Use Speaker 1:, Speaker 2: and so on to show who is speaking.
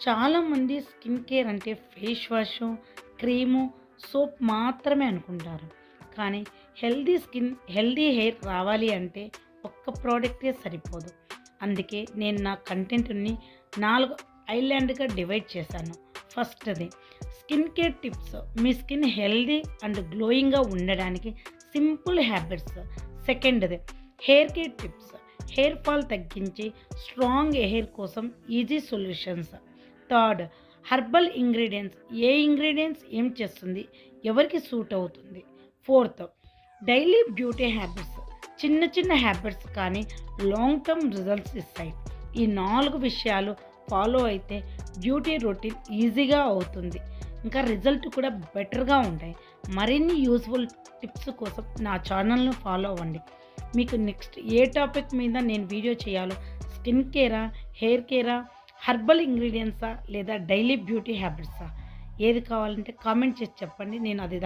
Speaker 1: చాలామంది skin care అంటే face wash, cream, soap మాత్రమే అనుకుంటారు. కానీ హెల్తీ హెయిర్ రావాలి అంటే ఒక్క ప్రోడక్టే సరిపోదు. అందుకే నేను నా కంటెంట్‌ని 4 ఐలాండ్‌గా డివైడ్ చేశాను. ఫస్ట్‌ది స్కిన్ కేర్ టిప్స్. మీ స్కిన్ హెల్తీ అండ్ గ్లోయింగ్‌గా ఉండడానికి సింపుల్ హ్యాబిట్స్. సెకండ్‌ది hair care tips. Hair fall తగ్గించి స్ట్రాంగ్ హెయిర్ కోసం easy solutions. Third herbal ingredients. ఏ ఇంగ్రీడియంట్స్ ఏం చేస్తుంది, ఎవరికి సూట్ అవుతుంది. Fourth daily beauty habits. చిన్న చిన్న హ్యాబిట్స్ కానీ లాంగ్ టర్మ్ రిజల్ట్స్ ఇస్తాయి. ఈ 4 విషయాలు ఫాలో అయితే బ్యూటీ రొటీన్ ఈజీగా అవుతుంది, ఇంకా రిజల్ట్ కూడా బెటర్గా ఉంటాయి. మరిన్ని యూస్ఫుల్ టిప్స్ కోసం నా ఛానల్ను ఫాలో అవ్వండి. మీకు నెక్స్ట్ ఏ టాపిక్ మీద నేను వీడియో చేయాలో, స్కిన్ కేరా, హెయిర్ కేరా, హెర్బల్ ఇంగ్రీడియంట్సా లేదా డైలీ బ్యూటీ హ్యాబిట్సా, ఏది కావాలంటే కామెంట్ చేసి చెప్పండి. నేను అది